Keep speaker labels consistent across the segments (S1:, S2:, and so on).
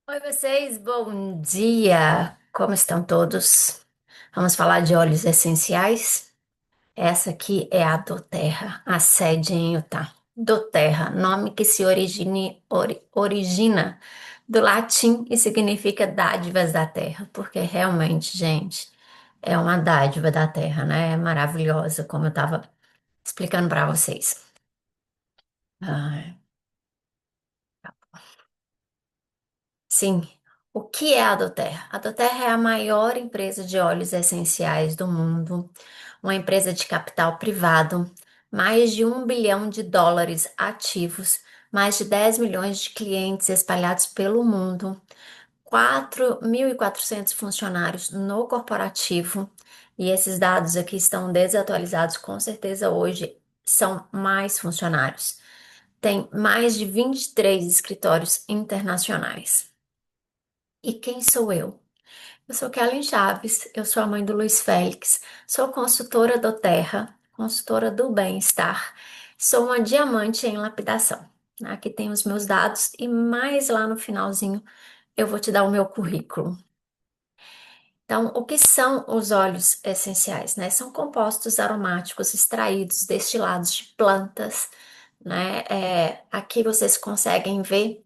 S1: Oi, vocês, bom dia! Como estão todos? Vamos falar de óleos essenciais? Essa aqui é a doTERRA, a sede em Utah. doTERRA, nome que se origina do latim e significa dádivas da terra, porque realmente, gente, é uma dádiva da terra, né? É maravilhosa, como eu estava explicando para vocês. Ai. Sim. O que é a doTERRA? A doTERRA é a maior empresa de óleos essenciais do mundo, uma empresa de capital privado, mais de US$ 1 bilhão ativos, mais de 10 milhões de clientes espalhados pelo mundo, 4.400 funcionários no corporativo, e esses dados aqui estão desatualizados, com certeza hoje são mais funcionários. Tem mais de 23 escritórios internacionais. E quem sou eu? Eu sou Kellen Chaves, eu sou a mãe do Luiz Félix, sou consultora do Terra, consultora do Bem-Estar, sou uma diamante em lapidação. Aqui tem os meus dados e mais lá no finalzinho eu vou te dar o meu currículo. Então, o que são os óleos essenciais, né? São compostos aromáticos extraídos, destilados de plantas, né? Aqui vocês conseguem ver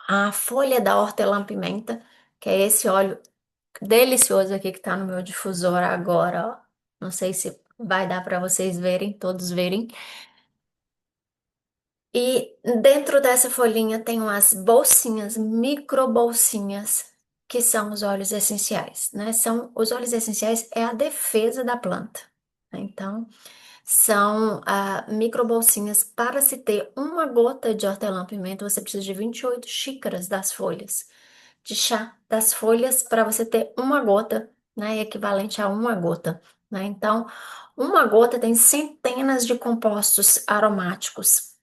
S1: a folha da hortelã-pimenta, que é esse óleo delicioso aqui que tá no meu difusor agora, ó. Não sei se vai dar para vocês verem, todos verem. E dentro dessa folhinha tem umas bolsinhas, micro bolsinhas, que são os óleos essenciais, né? São os óleos essenciais é a defesa da planta, né? Então, são micro bolsinhas. Para se ter uma gota de hortelã-pimenta, você precisa de 28 xícaras das folhas de chá das folhas para você ter uma gota, né, equivalente a uma gota, né? Então, uma gota tem centenas de compostos aromáticos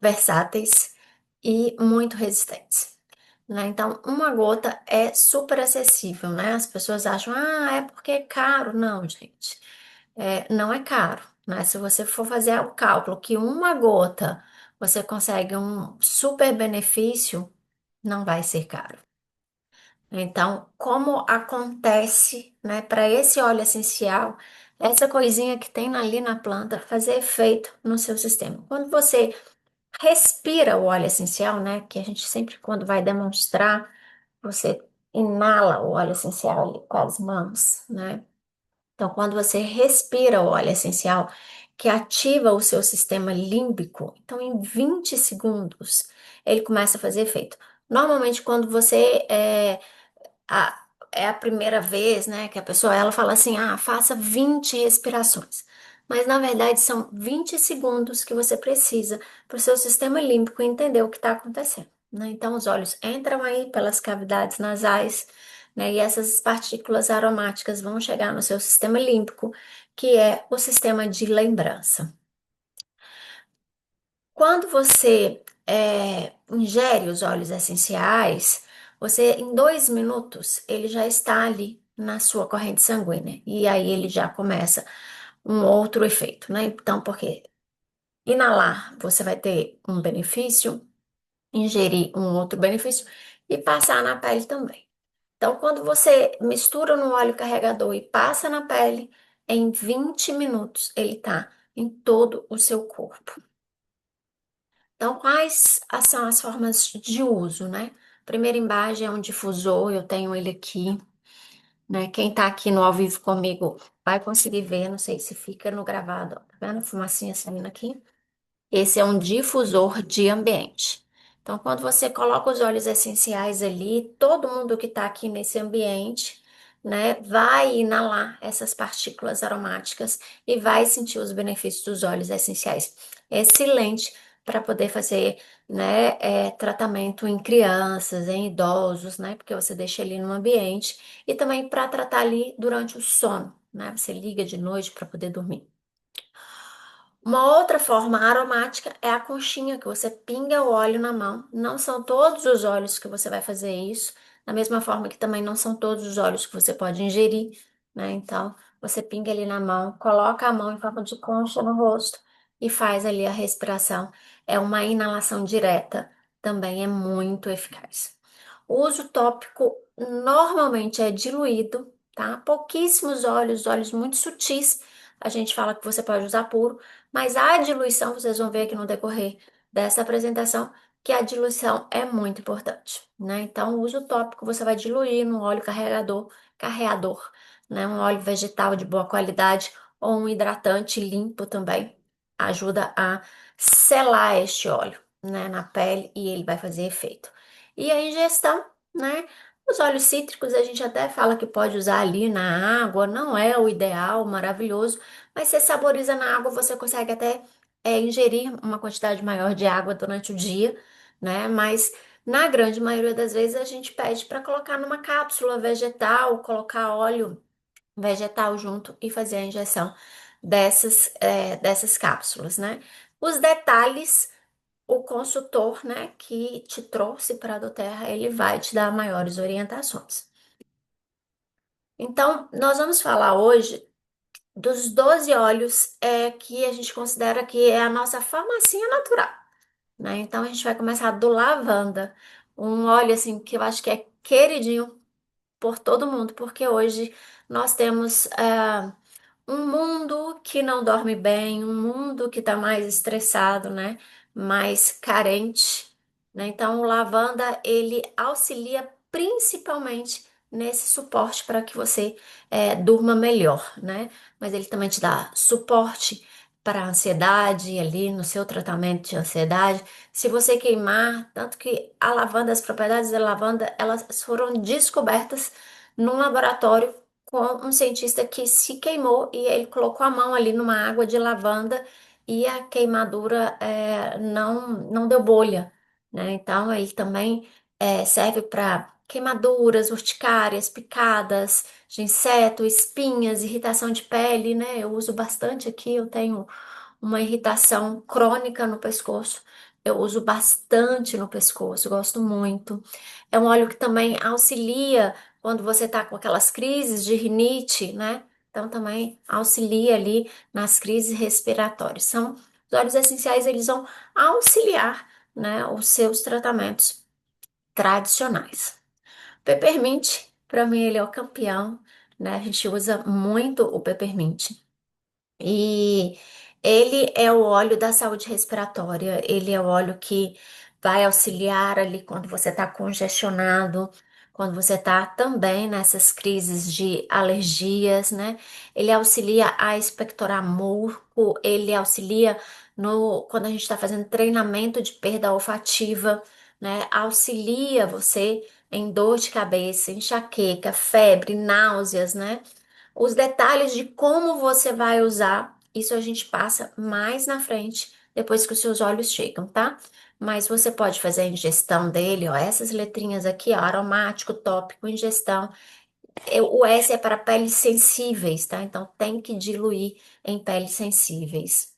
S1: versáteis e muito resistentes, né? Então, uma gota é super acessível, né? As pessoas acham, é porque é caro. Não, gente, não é caro, né? Se você for fazer o cálculo que uma gota você consegue um super benefício, não vai ser caro. Então, como acontece, né, para esse óleo essencial, essa coisinha que tem ali na planta fazer efeito no seu sistema? Quando você respira o óleo essencial, né, que a gente sempre, quando vai demonstrar, você inala o óleo essencial ali com as mãos, né? Então, quando você respira o óleo essencial, que ativa o seu sistema límbico, então em 20 segundos ele começa a fazer efeito. Normalmente, quando você é a primeira vez, né, que a pessoa ela fala assim, faça 20 respirações. Mas na verdade são 20 segundos que você precisa para o seu sistema límbico entender o que está acontecendo, né? Então os olhos entram aí pelas cavidades nasais, né, e essas partículas aromáticas vão chegar no seu sistema límbico, que é o sistema de lembrança. Quando você ingere os óleos essenciais, você em 2 minutos ele já está ali na sua corrente sanguínea e aí ele já começa um outro efeito, né? Então, porque inalar você vai ter um benefício, ingerir um outro benefício e passar na pele também. Então, quando você mistura no óleo carregador e passa na pele, em 20 minutos ele está em todo o seu corpo. Então, quais são as formas de uso, né? Primeira imagem é um difusor, eu tenho ele aqui, né? Quem tá aqui no ao vivo comigo vai conseguir ver, não sei se fica no gravado, ó. Tá vendo a fumacinha saindo aqui? Esse é um difusor de ambiente. Então, quando você coloca os óleos essenciais ali, todo mundo que está aqui nesse ambiente, né, vai inalar essas partículas aromáticas e vai sentir os benefícios dos óleos essenciais. É excelente para poder fazer, né, tratamento em crianças, em idosos, né, porque você deixa ele no ambiente e também para tratar ali durante o sono, né, você liga de noite para poder dormir. Uma outra forma aromática é a conchinha, que você pinga o óleo na mão. Não são todos os óleos que você vai fazer isso, da mesma forma que também não são todos os óleos que você pode ingerir, né? Então, você pinga ali na mão, coloca a mão em forma de concha no rosto e faz ali a respiração. É uma inalação direta também é muito eficaz. O uso tópico normalmente é diluído, tá? Pouquíssimos óleos, óleos muito sutis, a gente fala que você pode usar puro, mas a diluição, vocês vão ver aqui no decorrer dessa apresentação, que a diluição é muito importante, né? Então, o uso tópico você vai diluir no óleo carreador, né? Um óleo vegetal de boa qualidade ou um hidratante limpo também ajuda a selar este óleo, né, na pele e ele vai fazer efeito. E a ingestão, né? Os óleos cítricos a gente até fala que pode usar ali na água, não é o ideal, maravilhoso, mas você saboriza na água, você consegue até ingerir uma quantidade maior de água durante o dia, né? Mas na grande maioria das vezes a gente pede para colocar numa cápsula vegetal, colocar óleo vegetal junto e fazer a injeção dessas cápsulas, né? Os detalhes, o consultor, né, que te trouxe para a Doterra, ele vai te dar maiores orientações. Então, nós vamos falar hoje dos 12 óleos que a gente considera que é a nossa farmacinha natural, né? Então, a gente vai começar do lavanda, um óleo assim que eu acho que é queridinho por todo mundo, porque hoje nós temos um mundo que não dorme bem, um mundo que está mais estressado, né? Mais carente, né? Então, o lavanda, ele auxilia principalmente nesse suporte para que você durma melhor, né? Mas ele também te dá suporte para a ansiedade ali no seu tratamento de ansiedade. Se você queimar, tanto que a lavanda, as propriedades da lavanda, elas foram descobertas num laboratório com um cientista que se queimou e ele colocou a mão ali numa água de lavanda e a queimadura não deu bolha, né? Então ele também serve para queimaduras, urticárias, picadas de inseto, espinhas, irritação de pele, né? Eu uso bastante aqui, eu tenho uma irritação crônica no pescoço. Eu uso bastante no pescoço, gosto muito. É um óleo que também auxilia quando você está com aquelas crises de rinite, né? Então também auxilia ali nas crises respiratórias. Os óleos essenciais, eles vão auxiliar, né, os seus tratamentos tradicionais. Peppermint, para mim, ele é o campeão, né? A gente usa muito o peppermint. E ele é o óleo da saúde respiratória, ele é o óleo que vai auxiliar ali quando você está congestionado, quando você está também nessas crises de alergias, né? Ele auxilia a expectorar muco, ele auxilia no quando a gente está fazendo treinamento de perda olfativa, né? Auxilia você em dor de cabeça, enxaqueca, febre, náuseas, né? Os detalhes de como você vai usar, isso a gente passa mais na frente, depois que os seus olhos chegam, tá? Mas você pode fazer a ingestão dele, ó, essas letrinhas aqui, ó, aromático, tópico, ingestão. O S é para peles sensíveis, tá? Então tem que diluir em peles sensíveis.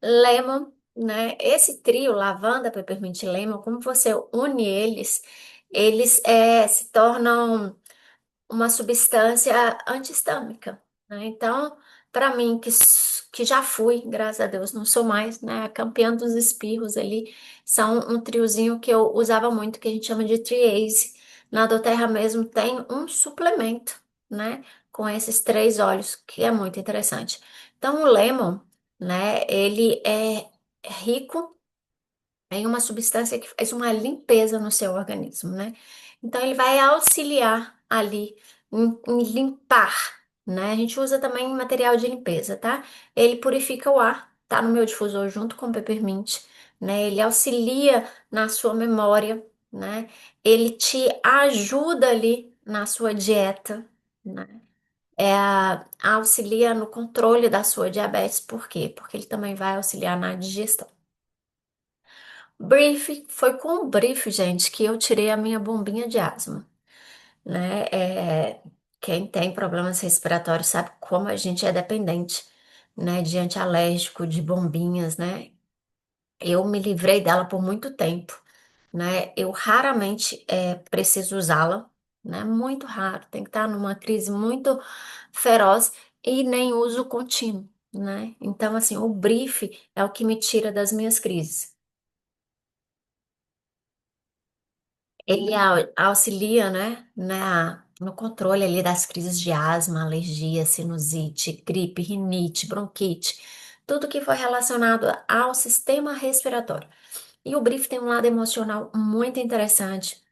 S1: Lemon, né? Esse trio, lavanda, peppermint e lemon, como você une eles, eles se tornam uma substância antihistâmica, né? Então, para mim, que já fui, graças a Deus, não sou mais, né? A campeã dos espirros ali, são um triozinho que eu usava muito, que a gente chama de Triase. Na doTERRA mesmo tem um suplemento, né? Com esses três óleos, que é muito interessante. Então, o lemon, né? Ele é rico em uma substância que faz uma limpeza no seu organismo, né? Então, ele vai auxiliar ali em limpar, né? A gente usa também material de limpeza, tá? Ele purifica o ar, tá no meu difusor junto com o peppermint, né? Ele auxilia na sua memória, né? Ele te ajuda ali na sua dieta, né? Auxilia no controle da sua diabetes, por quê? Porque ele também vai auxiliar na digestão. Brief, foi com o brief, gente, que eu tirei a minha bombinha de asma, né? Quem tem problemas respiratórios sabe como a gente é dependente, né, de antialérgico, de bombinhas, né? Eu me livrei dela por muito tempo, né? Eu raramente preciso usá-la, né? Muito raro, tem que estar numa crise muito feroz e nem uso contínuo, né? Então, assim, o brief é o que me tira das minhas crises. Ele auxilia, né, no controle ali das crises de asma, alergia, sinusite, gripe, rinite, bronquite, tudo que foi relacionado ao sistema respiratório. E o brief tem um lado emocional muito interessante,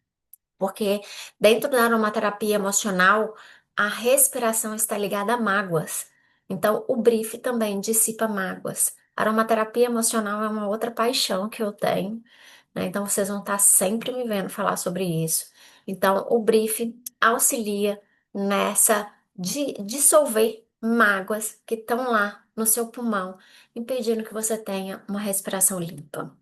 S1: porque dentro da aromaterapia emocional, a respiração está ligada a mágoas. Então, o brief também dissipa mágoas. Aromaterapia emocional é uma outra paixão que eu tenho, né? Então, vocês vão estar sempre me vendo falar sobre isso. Então, o brief auxilia nessa de dissolver mágoas que estão lá no seu pulmão, impedindo que você tenha uma respiração limpa.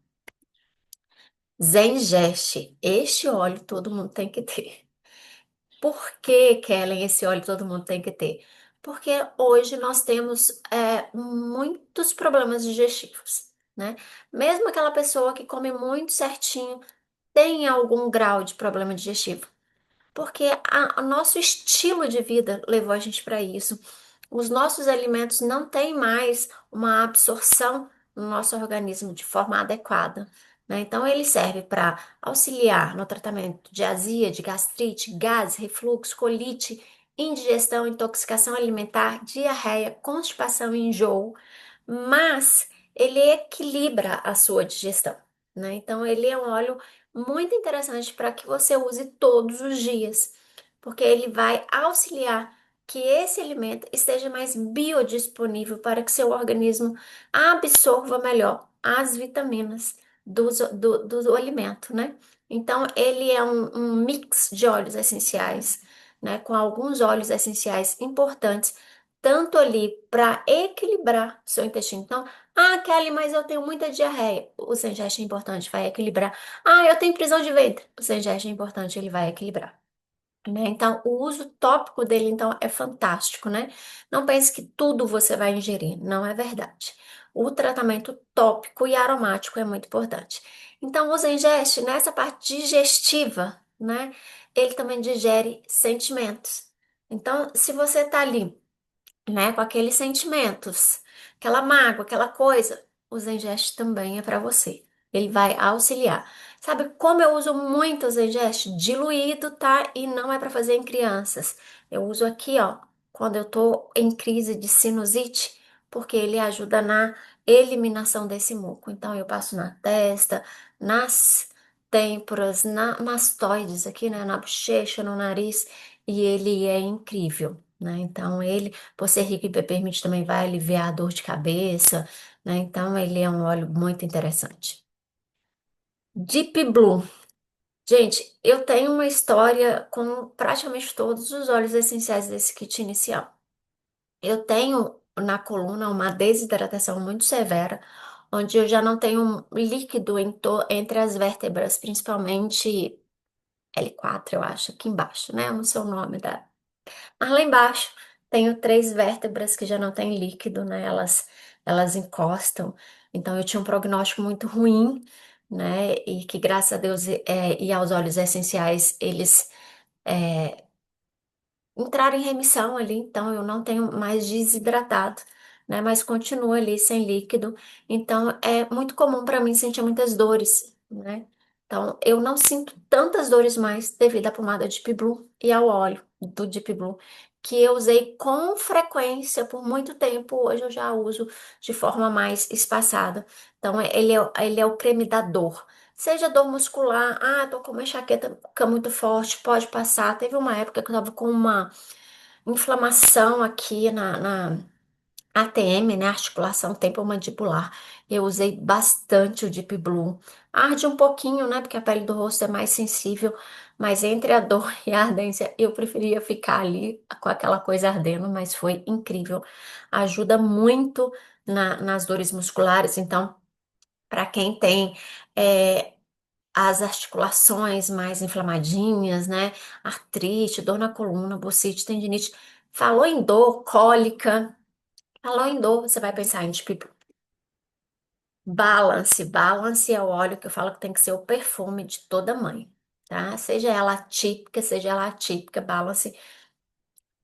S1: Zengeste, este óleo todo mundo tem que ter. Por que, Kellen, esse óleo todo mundo tem que ter? Porque hoje nós temos muitos problemas digestivos, né? Mesmo aquela pessoa que come muito certinho tem algum grau de problema digestivo, porque o nosso estilo de vida levou a gente para isso. Os nossos alimentos não têm mais uma absorção no nosso organismo de forma adequada, né? Então, ele serve para auxiliar no tratamento de azia, de gastrite, gases, refluxo, colite, indigestão, intoxicação alimentar, diarreia, constipação e enjoo, mas ele equilibra a sua digestão, né? Então, ele é um óleo muito interessante para que você use todos os dias, porque ele vai auxiliar que esse alimento esteja mais biodisponível para que seu organismo absorva melhor as vitaminas do alimento, né? Então, ele é um mix de óleos essenciais, né? Com alguns óleos essenciais importantes, tanto ali para equilibrar seu intestino. Então, Kelly, mas eu tenho muita diarreia. O Zengeste é importante, vai equilibrar. Eu tenho prisão de ventre. O Zengeste é importante, ele vai equilibrar, né? Então, o uso tópico dele, então, é fantástico, né? Não pense que tudo você vai ingerir, não é verdade. O tratamento tópico e aromático é muito importante. Então, o Zengeste, nessa parte digestiva, né? Ele também digere sentimentos. Então, se você tá ali, né, com aqueles sentimentos, aquela mágoa, aquela coisa, o Zengeste também é para você. Ele vai auxiliar. Sabe como eu uso muito o Zengeste? Diluído, tá? E não é para fazer em crianças. Eu uso aqui, ó, quando eu tô em crise de sinusite, porque ele ajuda na eliminação desse muco. Então eu passo na testa, nas têmporas, na mastoides aqui, né, na bochecha, no nariz, e ele é incrível, né? Então ele por ser rico em peppermint também vai aliviar a dor de cabeça, né? Então ele é um óleo muito interessante. Deep Blue. Gente, eu tenho uma história com praticamente todos os óleos essenciais desse kit inicial. Eu tenho na coluna uma desidratação muito severa, onde eu já não tenho líquido entre as vértebras, principalmente L4, eu acho, aqui embaixo, né? Eu não sei o nome da. Mas lá embaixo tenho três vértebras que já não têm líquido, né? Elas encostam. Então eu tinha um prognóstico muito ruim, né? E que graças a Deus e aos óleos essenciais eles é, entraram em remissão ali, então eu não tenho mais desidratado, né? Mas continuo ali sem líquido. Então é muito comum para mim sentir muitas dores, né? Então eu não sinto tantas dores mais devido à pomada Deep Blue e ao óleo do Deep Blue, que eu usei com frequência por muito tempo. Hoje eu já uso de forma mais espaçada. Então ele é o creme da dor. Seja dor muscular, tô com uma enxaqueca muito forte, pode passar. Teve uma época que eu tava com uma inflamação aqui na ATM, né? Articulação temporomandibular. Eu usei bastante o Deep Blue. Arde um pouquinho, né? Porque a pele do rosto é mais sensível, mas entre a dor e a ardência, eu preferia ficar ali com aquela coisa ardendo, mas foi incrível. Ajuda muito nas dores musculares, então, para quem tem. é, as articulações mais inflamadinhas, né? Artrite, dor na coluna, bursite, tendinite. Falou em dor, cólica. Falou em dor, você vai pensar em tipo balance. Balance é o óleo que eu falo que tem que ser o perfume de toda mãe, tá? Seja ela típica, seja ela atípica, balance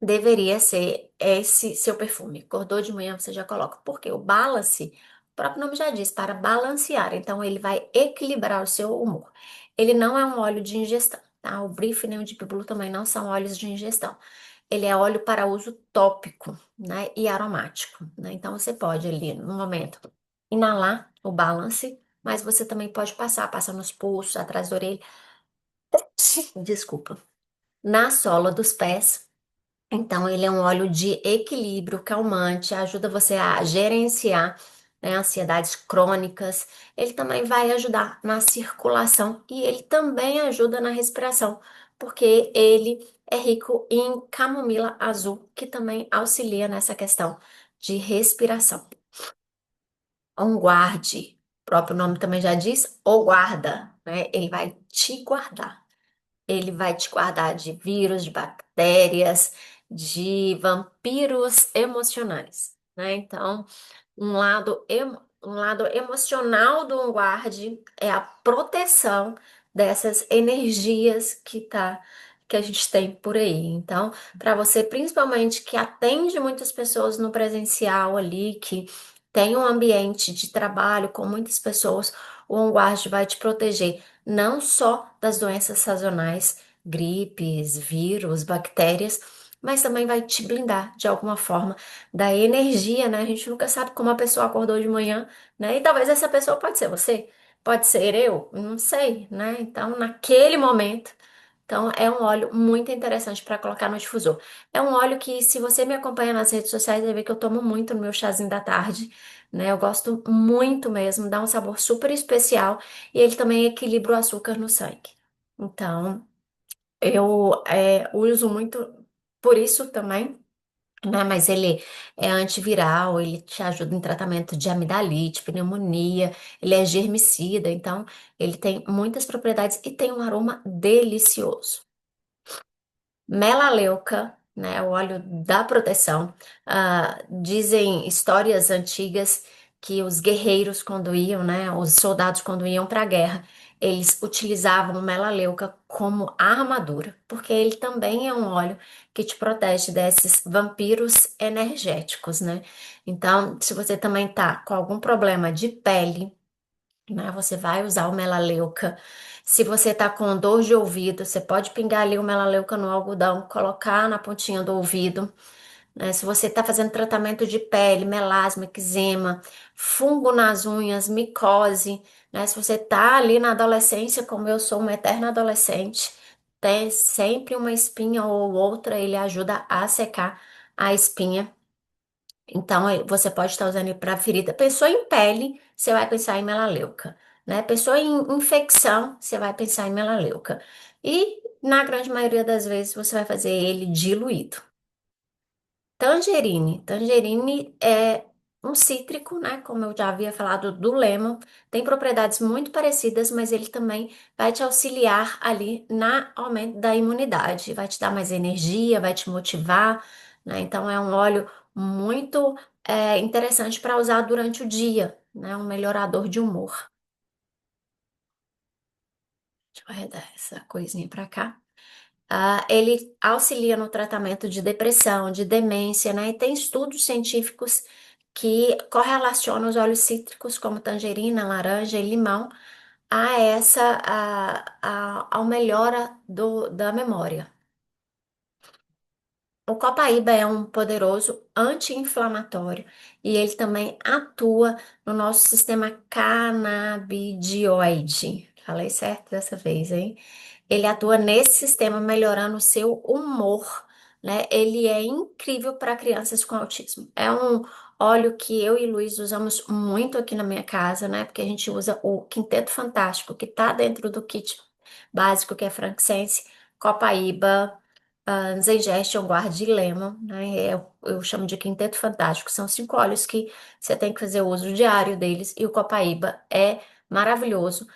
S1: deveria ser esse seu perfume. Acordou de manhã, você já coloca. Porque o balance, o próprio nome já diz, para balancear. Então, ele vai equilibrar o seu humor. Ele não é um óleo de ingestão, tá? O Brief nem o Deep Blue também não são óleos de ingestão. Ele é óleo para uso tópico, né? E aromático, né? Então você pode ali, no momento, inalar o Balance, mas você também pode passar nos pulsos, atrás da orelha, desculpa, na sola dos pés. Então, ele é um óleo de equilíbrio, calmante, ajuda você a gerenciar, né, ansiedades crônicas. Ele também vai ajudar na circulação e ele também ajuda na respiração, porque ele é rico em camomila azul, que também auxilia nessa questão de respiração. Um guarde, o próprio nome também já diz, ou guarda, né? Ele vai te guardar. Ele vai te guardar de vírus, de bactérias, de vampiros emocionais, né? Então, um lado emocional do guarde é a proteção dessas energias que a gente tem por aí. Então, para você, principalmente que atende muitas pessoas no presencial ali, que tem um ambiente de trabalho com muitas pessoas, o OnGuard vai te proteger não só das doenças sazonais, gripes, vírus, bactérias, mas também vai te blindar de alguma forma da energia, né? A gente nunca sabe como a pessoa acordou de manhã, né? E talvez essa pessoa pode ser você, pode ser eu, não sei, né? Então, naquele momento, então é um óleo muito interessante para colocar no difusor. É um óleo que, se você me acompanha nas redes sociais, vai ver que eu tomo muito no meu chazinho da tarde, né? Eu gosto muito mesmo, dá um sabor super especial e ele também equilibra o açúcar no sangue. Então, eu uso muito por isso também, né? Mas ele é antiviral, ele te ajuda em tratamento de amidalite, pneumonia, ele é germicida, então ele tem muitas propriedades e tem um aroma delicioso. Melaleuca, né, o óleo da proteção. Dizem histórias antigas que os guerreiros quando iam, né, os soldados quando iam para a guerra, eles utilizavam o melaleuca como armadura, porque ele também é um óleo que te protege desses vampiros energéticos, né? Então, se você também tá com algum problema de pele, né? Você vai usar o melaleuca. Se você tá com dor de ouvido, você pode pingar ali o melaleuca no algodão, colocar na pontinha do ouvido, né? Se você tá fazendo tratamento de pele, melasma, eczema, fungo nas unhas, micose, né? Se você tá ali na adolescência, como eu sou uma eterna adolescente, tem sempre uma espinha ou outra, ele ajuda a secar a espinha. Então, você pode estar usando ele para ferida. Pensou em pele, você vai pensar em melaleuca, né? Pensou em infecção, você vai pensar em melaleuca. E, na grande maioria das vezes, você vai fazer ele diluído. Tangerine. Tangerine é um cítrico, né? Como eu já havia falado do lemon. Tem propriedades muito parecidas, mas ele também vai te auxiliar ali na aumento da imunidade. Vai te dar mais energia, vai te motivar, né? Então é um óleo muito interessante para usar durante o dia, né? Um melhorador de humor. Deixa eu arredar essa coisinha para cá. Ele auxilia no tratamento de depressão, de demência, né? E tem estudos científicos que correlacionam os óleos cítricos, como tangerina, laranja e limão, ao melhora da memória. O copaíba é um poderoso anti-inflamatório e ele também atua no nosso sistema canabidioide. Falei certo dessa vez, hein? Ele atua nesse sistema melhorando o seu humor, né? Ele é incrível para crianças com autismo. É um óleo que eu e Luiz usamos muito aqui na minha casa, né? Porque a gente usa o Quinteto Fantástico, que tá dentro do kit básico, que é frankincense, copaíba, Zengeste, Guarda e Lemon, né? Eu chamo de Quinteto Fantástico. São 5 óleos que você tem que fazer uso diário deles e o copaíba é maravilhoso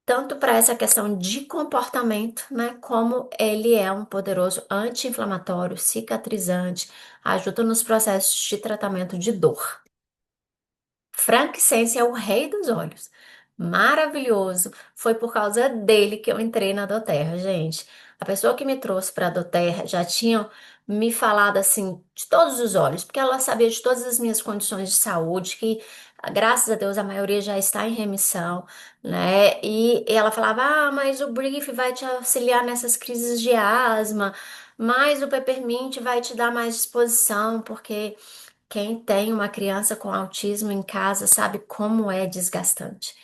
S1: tanto para essa questão de comportamento, né, como ele é um poderoso anti-inflamatório, cicatrizante, ajuda nos processos de tratamento de dor. Frankincense é o rei dos olhos. Maravilhoso. Foi por causa dele que eu entrei na Doterra, gente. A pessoa que me trouxe para a Doterra já tinha me falado assim de todos os olhos, porque ela sabia de todas as minhas condições de saúde, que Graças a Deus, a maioria já está em remissão, né? E ela falava: Ah, mas o Brief vai te auxiliar nessas crises de asma, mas o Peppermint vai te dar mais disposição, porque quem tem uma criança com autismo em casa sabe como é desgastante.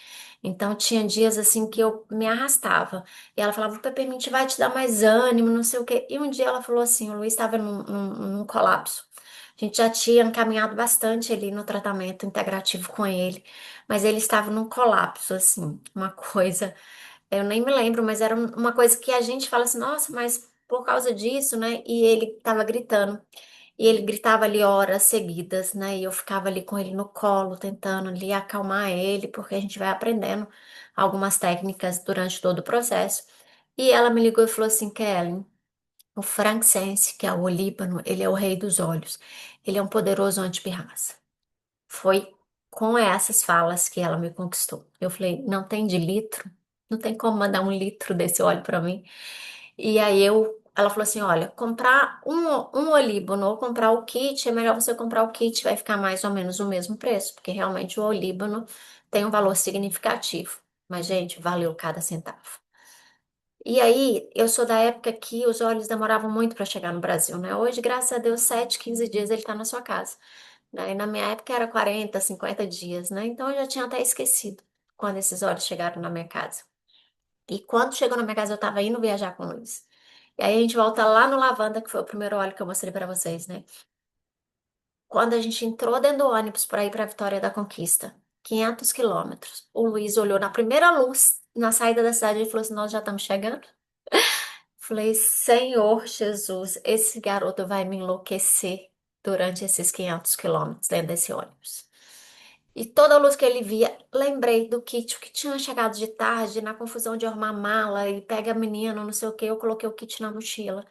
S1: Então, tinha dias assim que eu me arrastava. E ela falava: O Peppermint vai te dar mais ânimo, não sei o quê. E um dia ela falou assim: o Luiz estava num colapso. A gente já tinha encaminhado bastante ali no tratamento integrativo com ele, mas ele estava num colapso, assim, uma coisa, eu nem me lembro, mas era uma coisa que a gente fala assim, nossa, mas por causa disso, né? E ele estava gritando, e ele gritava ali horas seguidas, né? E eu ficava ali com ele no colo, tentando ali acalmar ele, porque a gente vai aprendendo algumas técnicas durante todo o processo. E ela me ligou e falou assim, Kelly, o frankincense, que é o olíbano, ele é o rei dos olhos. Ele é um poderoso antipirraça. Foi com essas falas que ela me conquistou. Eu falei, não tem de litro? Não tem como mandar um litro desse óleo para mim? E aí ela falou assim, olha, comprar um olíbano ou comprar o kit, é melhor você comprar o kit, vai ficar mais ou menos o mesmo preço, porque realmente o olíbano tem um valor significativo. Mas, gente, valeu cada centavo. E aí, eu sou da época que os óleos demoravam muito para chegar no Brasil, né? Hoje, graças a Deus, 7, 15 dias ele está na sua casa, né? E na minha época era 40, 50 dias, né? Então eu já tinha até esquecido quando esses óleos chegaram na minha casa. E quando chegou na minha casa, eu estava indo viajar com o Luiz. E aí a gente volta lá no lavanda, que foi o primeiro óleo que eu mostrei para vocês, né? Quando a gente entrou dentro do ônibus para ir para Vitória da Conquista, 500 quilômetros, o Luiz olhou na primeira luz, na saída da cidade, e falou assim: Nós já estamos chegando. Falei, Senhor Jesus, esse garoto vai me enlouquecer durante esses 500 quilômetros dentro desse ônibus. E toda a luz que ele via, lembrei do kit, o que tinha chegado de tarde, na confusão de arrumar mala e pega a menina, não sei o que, eu coloquei o kit na mochila.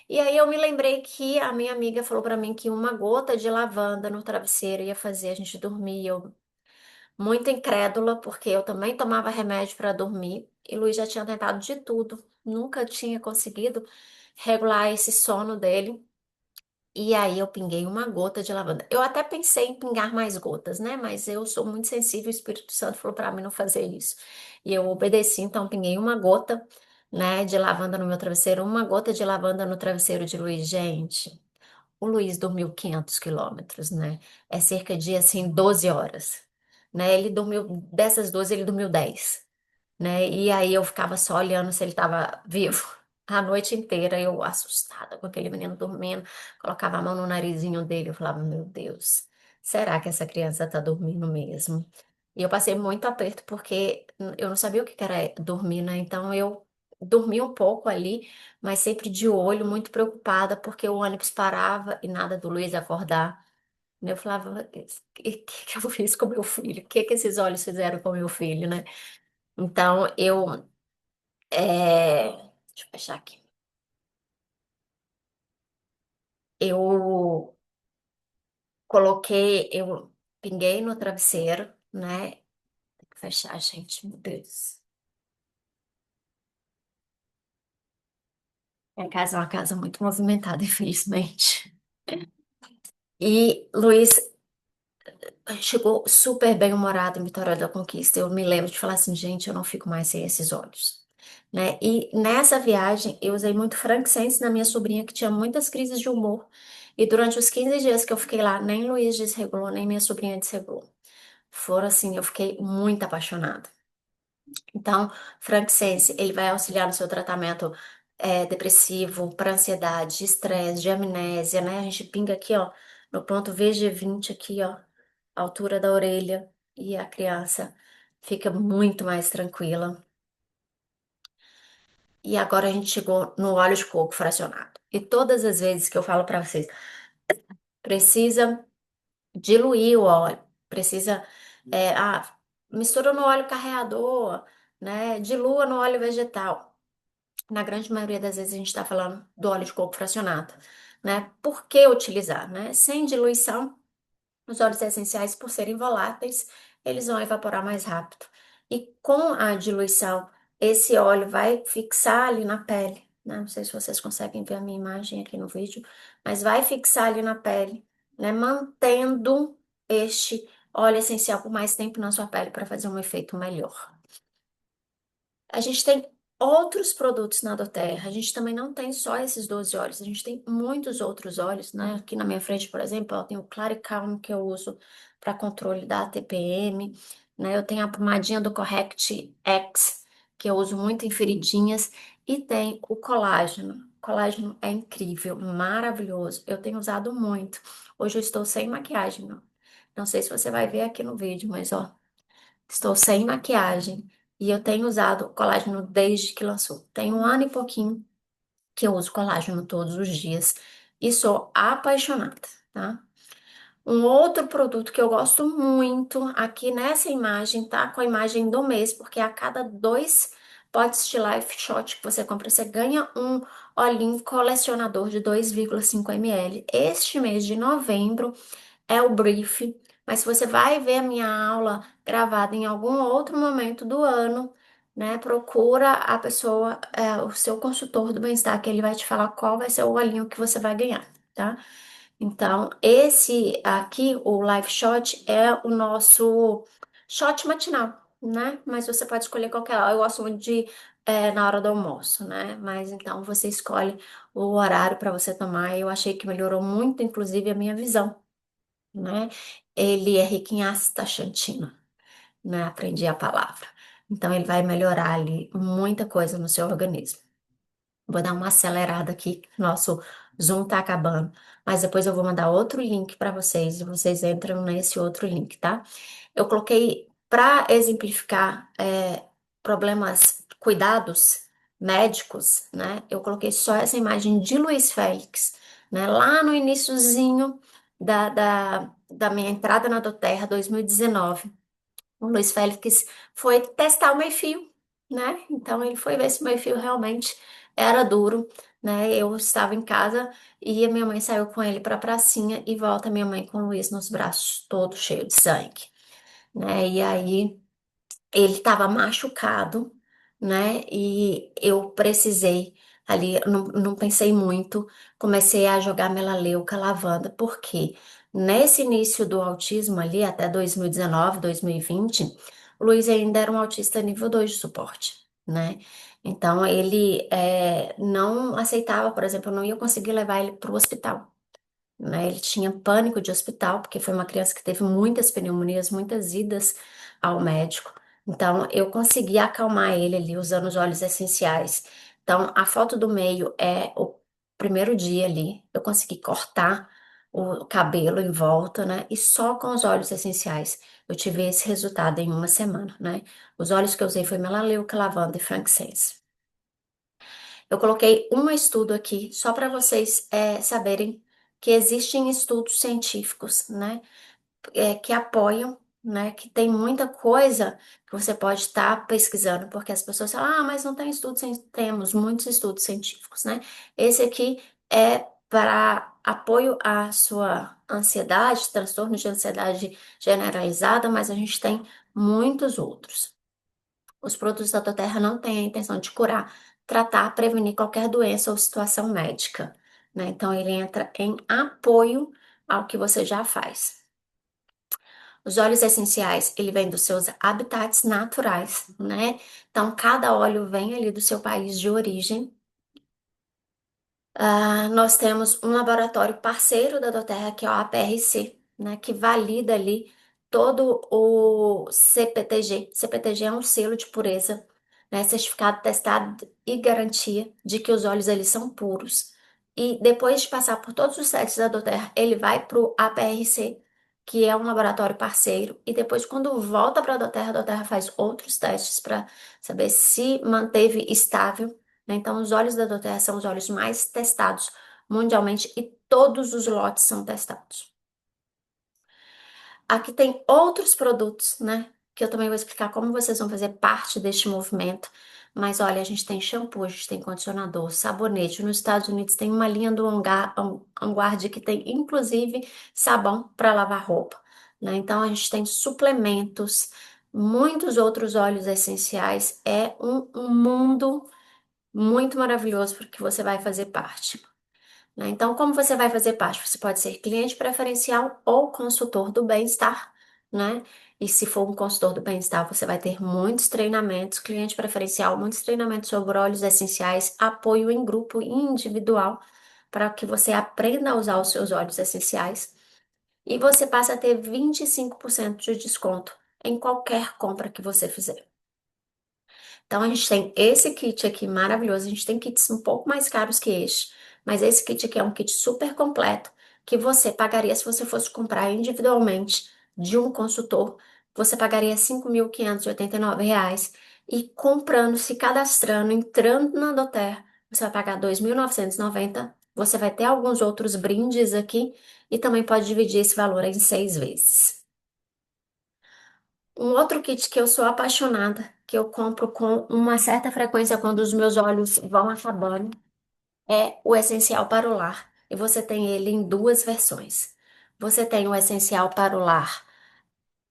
S1: E aí eu me lembrei que a minha amiga falou pra mim que uma gota de lavanda no travesseiro ia fazer a gente dormir. Eu muito incrédula, porque eu também tomava remédio para dormir e Luiz já tinha tentado de tudo, nunca tinha conseguido regular esse sono dele. E aí eu pinguei uma gota de lavanda. Eu até pensei em pingar mais gotas, né? Mas eu sou muito sensível, o Espírito Santo falou para mim não fazer isso. E eu obedeci, então pinguei uma gota, né, de lavanda no meu travesseiro, uma gota de lavanda no travesseiro de Luiz. Gente, o Luiz dormiu 500 quilômetros, né? É cerca de, assim, 12 horas, né? Ele dormiu, dessas 12, ele dormiu 10, né? E aí eu ficava só olhando se ele estava vivo. A noite inteira eu assustada com aquele menino dormindo, colocava a mão no narizinho dele, eu falava, meu Deus, será que essa criança está dormindo mesmo? E eu passei muito aperto porque eu não sabia o que que era dormir, né? Então eu dormi um pouco ali, mas sempre de olho, muito preocupada, porque o ônibus parava e nada do Luiz acordar. Eu falava, o que eu fiz com meu filho? O que que esses olhos fizeram com meu filho, né? Então, deixa eu fechar aqui. Eu eu pinguei no travesseiro, né? Tem que fechar, gente, meu Deus. Minha casa é uma casa muito movimentada, infelizmente. E Luiz chegou super bem-humorado em Vitória da Conquista. Eu me lembro de falar assim, gente, eu não fico mais sem esses olhos. Né? E nessa viagem eu usei muito frankincense na minha sobrinha, que tinha muitas crises de humor. E durante os 15 dias que eu fiquei lá, nem Luiz desregulou, nem minha sobrinha desregulou. Foram assim, eu fiquei muito apaixonada. Então, frankincense, ele vai auxiliar no seu tratamento depressivo, para ansiedade, de estresse, de amnésia, né? A gente pinga aqui, ó, no ponto VG20 aqui, ó, altura da orelha, e a criança fica muito mais tranquila. E agora a gente chegou no óleo de coco fracionado. E todas as vezes que eu falo para vocês, precisa diluir o óleo, precisa, mistura no óleo carreador, né? Dilua no óleo vegetal. Na grande maioria das vezes a gente está falando do óleo de coco fracionado, né? Por que utilizar, né? Sem diluição, os óleos essenciais, por serem voláteis, eles vão evaporar mais rápido. E com a diluição, esse óleo vai fixar ali na pele, né? Não sei se vocês conseguem ver a minha imagem aqui no vídeo, mas vai fixar ali na pele, né? Mantendo este óleo essencial por mais tempo na sua pele para fazer um efeito melhor. A gente tem outros produtos na doTERRA. A gente também não tem só esses 12 óleos, a gente tem muitos outros óleos, né? Aqui na minha frente, por exemplo, ó, tem o Claricalm que eu uso para controle da TPM, né? Eu tenho a pomadinha do Correct X, que eu uso muito em feridinhas, e tem o colágeno. O colágeno é incrível, maravilhoso. Eu tenho usado muito. Hoje eu estou sem maquiagem, não. Não sei se você vai ver aqui no vídeo, mas ó. Estou sem maquiagem e eu tenho usado colágeno desde que lançou. Tem um ano e pouquinho que eu uso colágeno todos os dias e sou apaixonada, tá? Um outro produto que eu gosto muito, aqui nessa imagem, tá? Com a imagem do mês, porque a cada dois potes de Life Shot que você compra, você ganha um olhinho colecionador de 2,5 ml. Este mês de novembro é o brief, mas se você vai ver a minha aula gravada em algum outro momento do ano, né, procura a pessoa, o seu consultor do bem-estar, que ele vai te falar qual vai ser o olhinho que você vai ganhar, tá? Então, esse aqui, o Live Shot, é o nosso shot matinal, né? Mas você pode escolher qualquer hora. Eu gosto muito de na hora do almoço, né? Mas então você escolhe o horário para você tomar. Eu achei que melhorou muito, inclusive, a minha visão, né? Ele é rico em astaxantina, né? Aprendi a palavra. Então, ele vai melhorar ali muita coisa no seu organismo. Vou dar uma acelerada aqui, nosso Zoom tá acabando, mas depois eu vou mandar outro link para vocês e vocês entram nesse outro link, tá? Eu coloquei para exemplificar problemas, cuidados médicos, né? Eu coloquei só essa imagem de Luiz Félix, né? Lá no iniciozinho da minha entrada na doTERRA 2019. O Luiz Félix foi testar o meio-fio, né? Então ele foi ver se o meio-fio realmente era duro, né? Eu estava em casa e a minha mãe saiu com ele para a pracinha e volta minha mãe com o Luiz nos braços, todo cheio de sangue, né? E aí ele estava machucado, né? E eu precisei ali, não pensei muito, comecei a jogar melaleuca, lavanda, porque nesse início do autismo ali, até 2019, 2020, o Luiz ainda era um autista nível 2 de suporte, né? Então ele não aceitava, por exemplo, eu não ia conseguir levar ele para o hospital, né? Ele tinha pânico de hospital, porque foi uma criança que teve muitas pneumonias, muitas idas ao médico. Então, eu consegui acalmar ele ali usando os óleos essenciais. Então, a foto do meio é o primeiro dia ali. Eu consegui cortar o cabelo em volta, né? E só com os óleos essenciais eu tive esse resultado em uma semana, né? Os óleos que eu usei foi melaleuca, lavanda e frankincense. Eu coloquei um estudo aqui só para vocês saberem que existem estudos científicos, né, que apoiam, né, que tem muita coisa que você pode estar pesquisando, porque as pessoas falam, ah, mas não tem estudos, temos muitos estudos científicos, né? Esse aqui é para apoio à sua ansiedade, transtorno de ansiedade generalizada, mas a gente tem muitos outros. Os produtos da doTERRA não têm a intenção de curar, tratar, prevenir qualquer doença ou situação médica, né? Então, ele entra em apoio ao que você já faz. Os óleos essenciais, ele vem dos seus habitats naturais, né? Então, cada óleo vem ali do seu país de origem. Nós temos um laboratório parceiro da doTERRA, que é o APRC, né, que valida ali todo o CPTG. CPTG é um selo de pureza, né, certificado, testado e garantia de que os óleos ali são puros. E depois de passar por todos os testes da doTERRA, ele vai para o APRC, que é um laboratório parceiro, e depois, quando volta para a doTERRA faz outros testes para saber se manteve estável, né? Então, os óleos da doTERRA são os óleos mais testados mundialmente e todos os lotes são testados. Aqui tem outros produtos, né? Que eu também vou explicar como vocês vão fazer parte deste movimento. Mas olha, a gente tem shampoo, a gente tem condicionador, sabonete. Nos Estados Unidos tem uma linha do Vanguard que tem inclusive sabão para lavar roupa, né? Então a gente tem suplementos, muitos outros óleos essenciais. É um mundo muito maravilhoso porque você vai fazer parte, né? Então, como você vai fazer parte? Você pode ser cliente preferencial ou consultor do bem-estar, né? E se for um consultor do bem-estar, você vai ter muitos treinamentos, cliente preferencial, muitos treinamentos sobre óleos essenciais, apoio em grupo e individual, para que você aprenda a usar os seus óleos essenciais. E você passa a ter 25% de desconto em qualquer compra que você fizer. Então, a gente tem esse kit aqui maravilhoso. A gente tem kits um pouco mais caros que este, mas esse kit aqui é um kit super completo que você pagaria se você fosse comprar individualmente de um consultor. Você pagaria R$ 5.589 e comprando, se cadastrando, entrando na Doterra, você vai pagar 2.990. Você vai ter alguns outros brindes aqui e também pode dividir esse valor em 6 vezes. Um outro kit que eu sou apaixonada, que eu compro com uma certa frequência quando os meus olhos vão acabando, é o Essencial para o Lar. E você tem ele em duas versões. Você tem o Essencial para o Lar.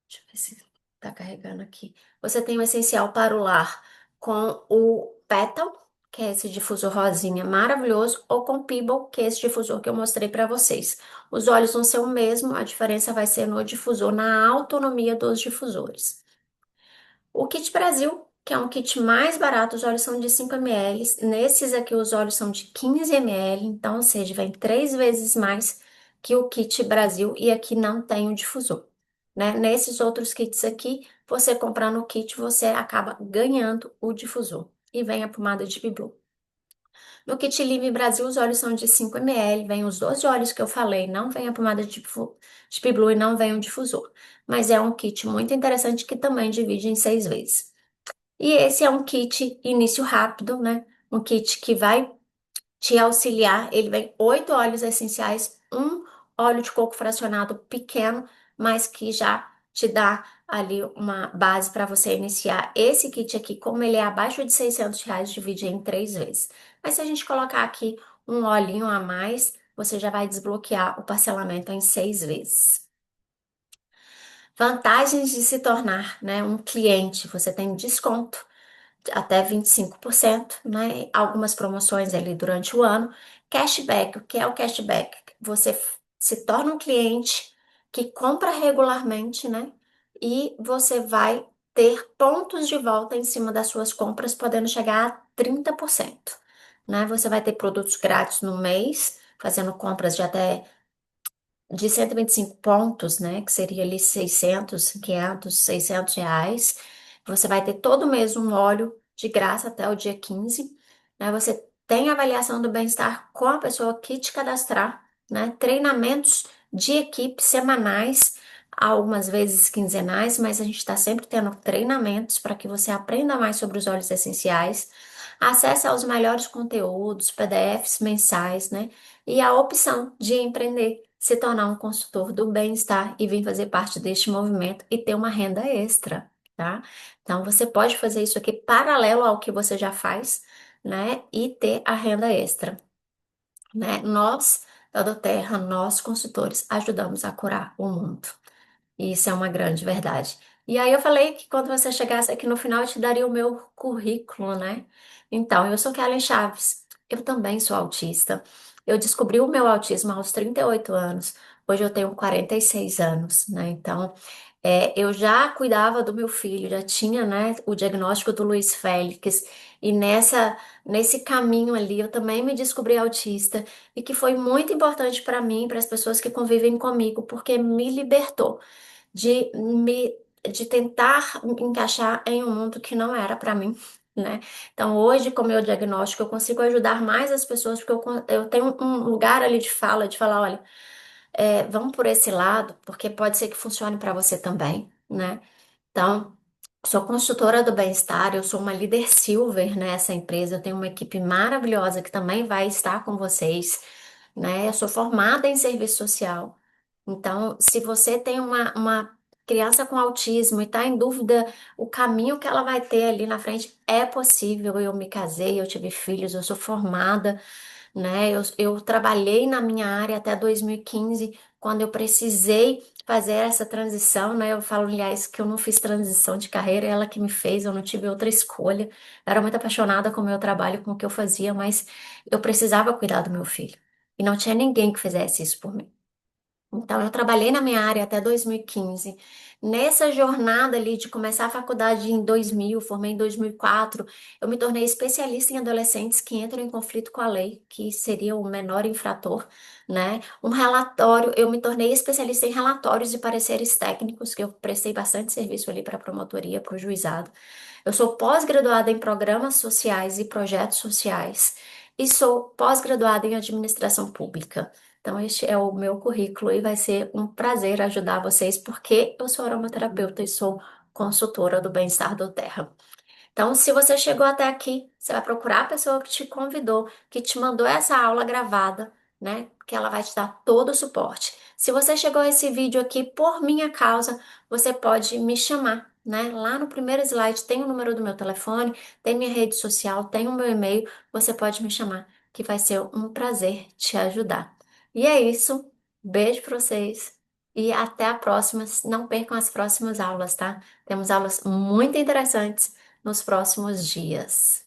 S1: Deixa eu ver se tá carregando aqui. Você tem o Essencial para o Lar com o Petal, que é esse difusor rosinha maravilhoso, ou com Pebble, que é esse difusor que eu mostrei para vocês. Os olhos vão ser o mesmo, a diferença vai ser no difusor, na autonomia dos difusores. O kit Brasil, que é um kit mais barato, os óleos são de 5 ml. Nesses aqui, os óleos são de 15 ml, então, ou seja, vem 3 vezes mais que o kit Brasil e aqui não tem o difusor, né? Nesses outros kits aqui, você comprando o kit, você acaba ganhando o difusor e vem a pomada de bibelô. No kit Live Brasil, os óleos são de 5 ml, vem os 12 óleos que eu falei, não vem a pomada de bibelô e não vem o difusor. Mas é um kit muito interessante que também divide em 6 vezes. E esse é um kit início rápido, né? Um kit que vai te auxiliar. Ele vem 8 óleos essenciais, um óleo de coco fracionado pequeno, mas que já te dá ali uma base para você iniciar. Esse kit aqui, como ele é abaixo de R$ 600, divide em 3 vezes. Mas se a gente colocar aqui um olhinho a mais, você já vai desbloquear o parcelamento em 6 vezes. Vantagens de se tornar, né, um cliente. Você tem desconto até 25%, né? Algumas promoções ali durante o ano. Cashback, o que é o cashback? Você se torna um cliente que compra regularmente, né? E você vai ter pontos de volta em cima das suas compras, podendo chegar a 30%, né? Você vai ter produtos grátis no mês, fazendo compras de 125 pontos, né, que seria ali 600, 500, R$ 600. Você vai ter todo mês um óleo de graça até o dia 15, né? Você tem avaliação do bem-estar com a pessoa que te cadastrar, né? Treinamentos de equipe semanais, algumas vezes quinzenais, mas a gente está sempre tendo treinamentos para que você aprenda mais sobre os óleos essenciais. Acesso aos melhores conteúdos, PDFs mensais, né? E a opção de empreender, se tornar um consultor do bem-estar e vir fazer parte deste movimento e ter uma renda extra, tá? Então, você pode fazer isso aqui paralelo ao que você já faz, né? E ter a renda extra, né? Nós, da Doterra, nós consultores, ajudamos a curar o mundo. E isso é uma grande verdade. E aí eu falei que quando você chegasse aqui no final, eu te daria o meu currículo, né? Então, eu sou Kellen Chaves. Eu também sou autista. Eu descobri o meu autismo aos 38 anos. Hoje eu tenho 46 anos, né? Então, eu já cuidava do meu filho, já tinha, né, o diagnóstico do Luiz Félix. E nesse caminho ali, eu também me descobri autista. E que foi muito importante para mim, para as pessoas que convivem comigo, porque me libertou de me de tentar me encaixar em um mundo que não era para mim, né? Então, hoje, com o meu diagnóstico, eu consigo ajudar mais as pessoas, porque eu tenho um lugar ali de fala, de falar, olha, vamos por esse lado, porque pode ser que funcione para você também, né? Então, sou consultora do bem-estar, eu sou uma líder silver nessa empresa, eu tenho uma equipe maravilhosa que também vai estar com vocês, né? Eu sou formada em serviço social. Então, se você tem uma criança com autismo e está em dúvida o caminho que ela vai ter ali na frente, é possível. Eu me casei, eu tive filhos, eu sou formada, né? Eu trabalhei na minha área até 2015, quando eu precisei fazer essa transição, né? Eu falo, aliás, que eu não fiz transição de carreira, ela que me fez, eu não tive outra escolha. Eu era muito apaixonada com o meu trabalho, com o que eu fazia, mas eu precisava cuidar do meu filho. E não tinha ninguém que fizesse isso por mim. Então, eu trabalhei na minha área até 2015. Nessa jornada ali de começar a faculdade em 2000, formei em 2004, eu me tornei especialista em adolescentes que entram em conflito com a lei, que seria o menor infrator, né? Um relatório, eu me tornei especialista em relatórios e pareceres técnicos, que eu prestei bastante serviço ali para a promotoria, para o juizado. Eu sou pós-graduada em programas sociais e projetos sociais e sou pós-graduada em administração pública. Então, este é o meu currículo e vai ser um prazer ajudar vocês, porque eu sou aromaterapeuta e sou consultora do bem-estar do Terra. Então, se você chegou até aqui, você vai procurar a pessoa que te convidou, que te mandou essa aula gravada, né? Que ela vai te dar todo o suporte. Se você chegou a esse vídeo aqui por minha causa, você pode me chamar, né? Lá no primeiro slide tem o número do meu telefone, tem minha rede social, tem o meu e-mail. Você pode me chamar, que vai ser um prazer te ajudar. E é isso. Beijo pra vocês e até a próxima. Não percam as próximas aulas, tá? Temos aulas muito interessantes nos próximos dias.